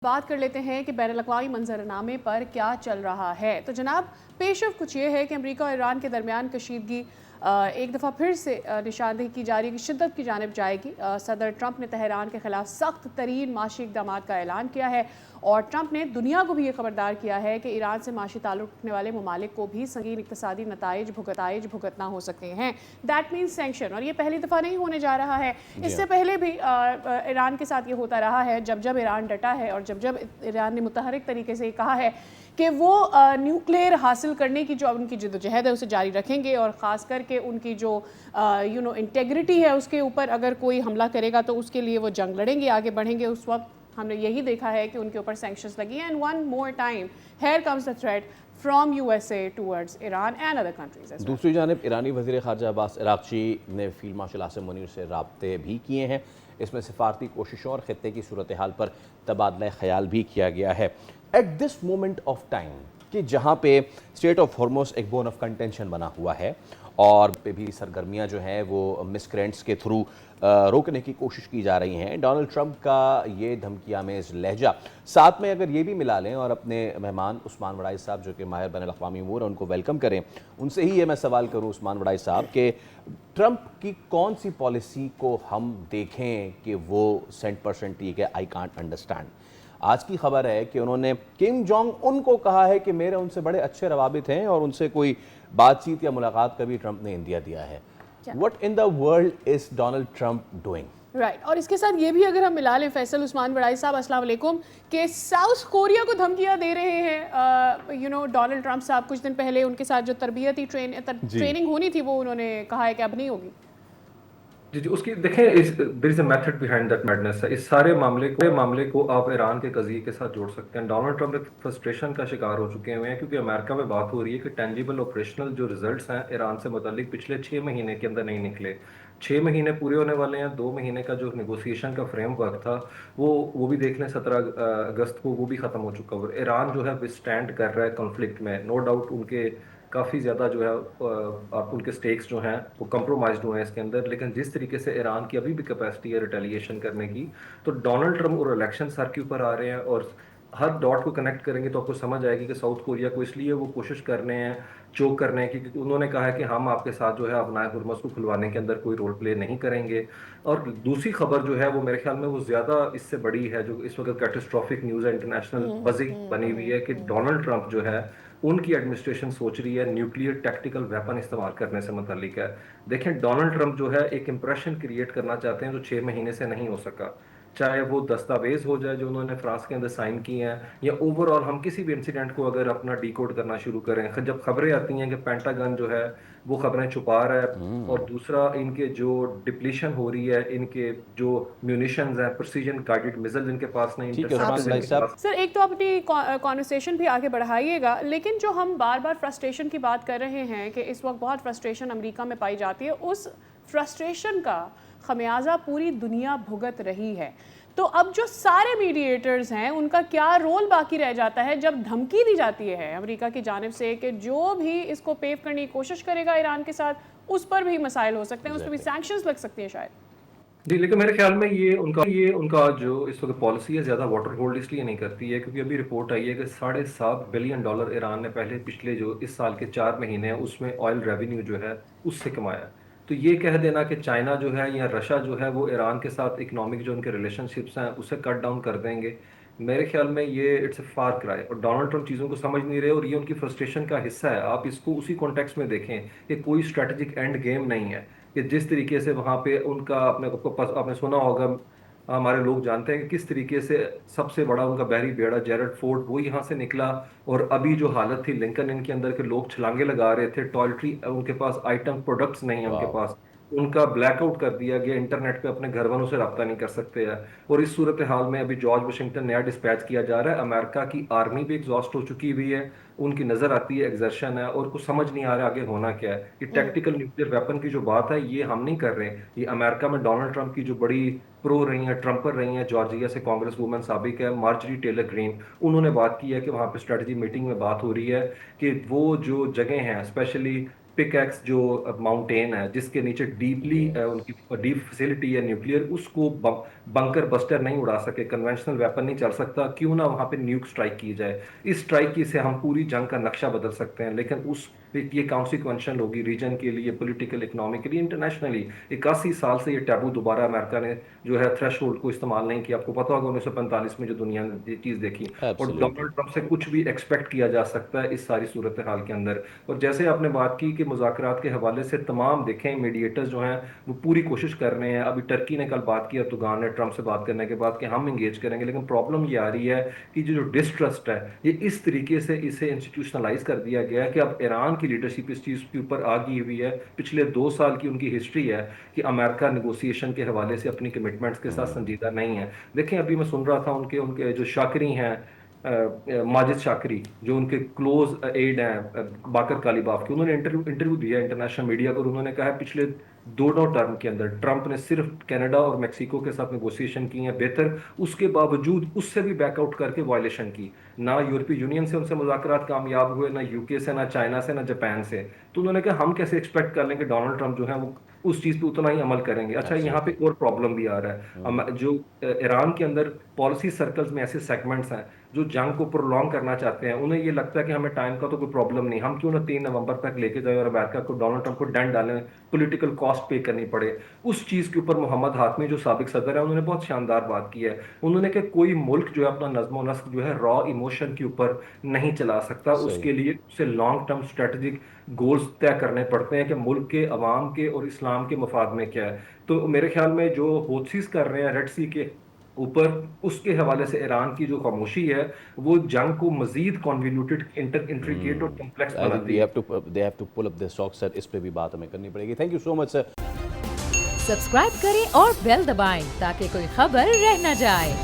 बात कर लेते हैं कि बैनुल-अक़वामी मंजरनामे पर क्या चल रहा है। तो जनाब पेशरफ कुछ ये है कि अमेरिका और ईरान के दरमियान कशीदगी एक दफ़ा फिर से निशानदेही की जा रही है कि शिद्दत की जानिब जाएगी। सदर ट्रंप ने तेहरान के खिलाफ सख्त तरीन माशी इक़दाम का ऐलान किया है और ट्रंप ने दुनिया को भी ये खबरदार किया है कि ईरान से माशी ताल्लुक़ रखने वाले ममालिक को भी संगीन इक़्तिसादी नताइज भुगतना हो सकते हैं। दैट मीन्स सैंक्शन, और ये पहली दफ़ा नहीं होने जा रहा है। इससे पहले भी ईरान के साथ ये होता रहा है। जब जब ईरान डटा है और जब जब ईरान ने मुतहरिक तरीके से कहा है कि वो न्यूक्लियर हासिल करने की जो उनकी जद्दोजहद है उसे जारी रखेंगे और ख़ास करके उनकी जो इंटेग्रिटी है उसके ऊपर अगर कोई हमला करेगा तो उसके लिए वो जंग लड़ेंगे, आगे बढ़ेंगे। उस वक्त हमने यही देखा है कि उनके ऊपर सैंक्शंस लगी हैं। And one more time here comes the threat from USA towards Iran and other countries. दूसरी जानिब ईरानी वज़ीर ख़ारजा अब्बास अराग़ची ने फ़ील्ड मार्शल आसिम मुनीर से राब्ते भी किए हैं। इसमें सिफारती कोशिशों और ख़ित्ते की सूरत हाल पर तबादला ख़याल भी किया गया है। At this moment of time कि जहाँ पे स्टेट ऑफ हॉर्मुज़ एक बोन ऑफ कंटेंशन बना हुआ है और पे भी सरगर्मियाँ जो हैं वो मिसक्रेंट्स के थ्रू रोकने की कोशिश की जा रही हैं। डोनाल्ड ट्रंप का ये धमकियामेज़ लहजा साथ में अगर ये भी मिला लें और अपने मेहमान उस्मान वड़ाई साहब जो कि माहिर बैनुल-अक़वामी उमूर हैं उनको वेलकम करें, उनसे ही ये मैं सवाल करूँ उस्मान वड़ाई साहब कि ट्रंप की कौन सी पॉलिसी को हम देखें कि वो 100% ये कि आई कांट अंडरस्टैंड। आज की खबर है कि उन्होंने किम जोंग उन को कहा है कि मेरे उनसे बड़े अच्छे रवाबित हैं और उनसे कोई बातचीत या मुलाकात का भी ट्रंप ने इंदिया दिया है। What in the world is Donald Trump doing? Right और इसके साथ ये भी अगर हम मिला लें फैसल उस्मान वड़ाई साहब अस्सलाम वालेकुम कि साउथ कोरिया को धमकियां दे रहे हैं डोनाल्ड ट्रंप साहब। कुछ दिन पहले उनके साथ जो तरबियती ट्रेनिंग होनी थी वो उन्होंने कहा है कि अब नहीं होगी। जी, उसकी देखें, इस there is a method behind that madness है। इस सारे मामले को आप ईरान के कज़िये के साथ जोड़ सकते हैं। डोनाल्ड ट्रंप एक फ्रस्ट्रेशन का शिकार हो चुके हुए हैं क्योंकि अमेरिका में बात हो रही है कि टेंजिबल ऑपरेशनल जो रिजल्ट्स हैं ईरान से मुतालिक पिछले 6 महीने के अंदर नहीं निकले। 6 महीने पूरे होने वाले हैं। 2 महीने का जो नेगोशिएशन का फ्रेमवर्क था वो भी देख लें, 17 अगस्त को वो भी ख़त्म हो चुका है। ईरान जो है विस्टैंड कर रहा है कॉन्फ्लिक्ट में, नो डाउट उनके काफ़ी ज़्यादा जो है उनके स्टेक्स जो हैं वो कंप्रोमाइज़्ड हुए हैं इसके अंदर। लेकिन जिस तरीके से ईरान की अभी भी कैपेसिटी है रिटेलिएशन करने की, तो डोनाल्ड ट्रंप और इलेक्शन सर के ऊपर आ रहे हैं और हर डॉट को कनेक्ट करेंगे तो आपको समझ आएगी कि साउथ कोरिया को इसलिए वो कोशिश कर रहे हैं, चोक करने की, क्योंकि उन्होंने कहा है कि हम आपके साथ जो है अपना हुर्मुज़ को खुलवाने के अंदर कोई रोल प्ले नहीं करेंगे। और दूसरी खबर जो है वो मेरे ख्याल में वो ज़्यादा इससे बड़ी है, जो इस वक्त कैटास्ट्रोफिक न्यूज़ है, इंटरनेशनल बजिंग बनी हुई है कि डोनाल्ड ट्रंप जो है उनकी एडमिनिस्ट्रेशन सोच रही है न्यूक्लियर टैक्टिकल वेपन इस्तेमाल करने से मुतालिक है। देखें, डोनाल्ड ट्रंप जो है एक इंप्रेशन क्रिएट करना चाहते हैं जो 6 महीने से नहीं हो सका। चाहे वो दस्तावेज हो जाए जो उन्होंने फ्रांस के अंदर साइन किए हैं, या ओवरऑल हम किसी भी इंसिडेंट को अगर अपना डिकोड करना शुरू करें। जब खबरें आती हैं कि पेंटागन जो है वो खबरें छुपा रहा है, और दूसरा इनके जो डिप्लीशन हो रही है, इनके जो म्यूनिशंस हैं, प्रिसीजन गाइडेड मिसाइल इनके पास नहीं, ठीक है उस्मान वड़ाई साहब। सर एक तो आप अपनी कॉन्वर्सेशन भी आगे बढ़ाइएगा, लेकिन जो हम बार बार फ्रस्ट्रेशन की बात कर रहे हैं कि इस वक्त बहुत फ्रस्ट्रेशन अमेरिका में पाई जाती है, उस फ्रस्ट्रेशन का खमियाजा पूरी दुनिया भुगत रही है। तो अब जो सारे मीडिएटर्स हैं उनका क्या रोल बाकी रह जाता है जब धमकी दी जाती है अमेरिका की जानिब से कि जो भी इसको पेव करने की कोशिश करेगा ईरान के साथ उस पर भी मसाइल हो सकते हैं, उस पर भी सैंक्शंस लग सकती हैं शायद। जी, लेकिन मेरे ख्याल में ये उनका जो इस वक्त पॉलिसी है ज़्यादा वाटर होल्ड इसलिए नहीं करती है क्योंकि अभी रिपोर्ट आई है कि $7.5 बिलियन ईरान ने पहले पिछले जो इस साल के 4 महीने हैं उसमें ऑयल रेवेन्यू जो है उससे कमाया है। तो ये कह देना कि चाइना जो है या रशिया जो है वो ईरान के साथ इकोनॉमिक जो उनके रिलेशनशिप्स हैं उसे कट डाउन कर देंगे, मेरे ख्याल में ये इट्स अ फार क्राई। और डोनाल्ड ट्रंप चीज़ों को समझ नहीं रहे और ये उनकी फ्रस्ट्रेशन का हिस्सा है। आप इसको उसी कॉन्टेक्स्ट में देखें कि कोई स्ट्रेटेजिक एंड गेम नहीं है, कि जिस तरीके से वहाँ पे उनका आपने सुना होगा, हमारे लोग जानते हैं कि किस तरीके से सबसे बड़ा उनका बहरी बेड़ा जेरड फोर्ट वो यहाँ से निकला, और अभी जो हालत थी लिंकन इन के अंदर के लोग छलांगे लगा रहे थे, टॉयलेटरी उनके पास आइटम प्रोडक्ट्स नहीं है उनके वाह। पास, उनका ब्लैकआउट कर दिया गया, इंटरनेट पे अपने घर वालों से रब्ता नहीं कर सकते हैं। और इस सूरत हाल में अभी जॉर्ज वाशिंगटन नया डिस्पैच किया जा रहा है, अमेरिका की आर्मी भी एग्जॉस्ट हो चुकी हुई है, उनकी नजर आती है एग्जर्शन है और कुछ समझ नहीं आ रहा आगे होना क्या है। ये टैक्टिकल न्यूक्लियर वेपन की जो बात है ये हम नहीं कर रहे, ये अमेरिका में डोनाल्ड ट्रंप की जो बड़ी प्रो रही हैं, ट्रम्पर रही हैं, जॉर्जिया से कांग्रेस वुमन साबिक है मार्जरी टेलर ग्रीन, उन्होंने बात की है कि वहाँ पे स्ट्रेटजी मीटिंग में बात हो रही है कि वो जो जगह हैं स्पेशली पिकैक्स जो माउंटेन है जिसके नीचे डीपली उनकी डीप फैसिलिटी है न्यूक्लियर, उसको बंकर बस्टर नहीं उड़ा सके, कन्वेंशनल वेपन नहीं चल सकता, क्यों ना वहां पे न्यूक स्ट्राइक की जाए। इस स्ट्राइक की से हम पूरी जंग का नक्शा बदल सकते हैं, लेकिन उस ये कॉन्सिक्वेंशियल होगी रीजन के लिए, पॉलिटिकल इकोनॉमिकली, इंटरनेशनली। 81 साल से ये टैबू दोबारा अमेरिका ने जो है थ्रेशोल्ड को इस्तेमाल नहीं किया। आपको पता होगा 1945 में जो दुनिया ने ये चीज देखी, और एब्सोल्युटली। डोनाल्ड ट्रंप से कुछ भी एक्सपेक्ट किया जा सकता है इस सारी सूरत हाल के अंदर। और जैसे आपने बात की कि मुज़ाकरात के हवाले से तमाम देखें मीडिएटर्स जो हैं वो पूरी कोशिश कर रहे हैं। अभी टर्की ने कल बात की, अर्दोगान ने ट्रंप से बात करने के बाद कि हम इंगेज करेंगे, लेकिन प्रॉब्लम ये आ रही है कि जो डिस्ट्रस्ट है ये इस तरीके से इसे इंस्टीट्यूशनलाइज कर दिया गया है कि अब ईरान की लीडरशिप इस चीज़ के ऊपर आ गई हुई है। पिछले 2 साल की उनकी हिस्ट्री है कि अमेरिका नेगोशिएशन के हवाले से अपनी कमिटमेंट्स के साथ संजीदा नहीं है। देखें अभी मैं सुन रहा था उनके उनके जो शाकरी हैं, माजिद शाकरी, जो उनके क्लोज एड हैं बाकर कालीबाफ के, उन्होंने इंटरव्यू दिया इंटरनेशनल मीडिया को। उन्होंने कहा पिछले दोनों टर्म के अंदर ट्रंप ने सिर्फ कनाडा और मेक्सिको के साथ नेगोशिएशन की है बेहतर, उसके बावजूद उससे भी बैकआउट करके वायलेशन की। ना यूरोपीय यूनियन से उनसे मुज़ाकरात कामयाब हुए, ना यूके से, ना चाइना से, ना जापान से। तो उन्होंने कहा हम कैसे एक्सपेक्ट कर लें कि डोनाल्ड ट्रंप जो है वो उस चीज पे उतना ही अमल करेंगे। अच्छा, यहाँ पे एब्सोल्युटली। और प्रॉब्लम भी आ रहा है। जो ईरान के अंदर पॉलिसी सर्कल्स में ऐसे सेगमेंट्स हैं जो जंग को प्रोलॉन्ग करना चाहते हैं, उन्हें ये लगता है कि हमें टाइम का तो कोई प्रॉब्लम नहीं, हम क्यों ना 3 नवंबर तक लेके जाए और अमेरिका को, डोनाल्ड ट्रंप को डंड डालें, पॉलिटिकल कॉस्ट पे करनी पड़े। उस चीज के ऊपर मोहम्मद हातमी जो साबिक सदर है उन्होंने बहुत शानदार बात की है। उन्होंने कहा कोई मुल्क जो है अपना नज्म नस्क जो है रॉ इमोशन के ऊपर नहीं चला सकता, सही। उसके लिए उसे लॉन्ग टर्म स्ट्रेटेजिक गोल्स तय करने पड़ते हैं कि मुल्क के अवाम के और इस्लाम के मफाद में क्या है। तो मेरे ख्याल में जो हौथीज कर रहे हैं रेड सी के ऊपर, उसके हवाले से ईरान की जो खामोशी है वो जंग को मजीद कॉन्वोल्यूटेड, इंट्रिकेट और कॉम्प्लेक्स आई थिंक बनाती है। They have to pull up this socks sir, इस पे भी बात हमें करनी पड़ेगी। Thank you so much sir. Subscribe करें और बेल दबाएं ताकि कोई खबर रह न जाए।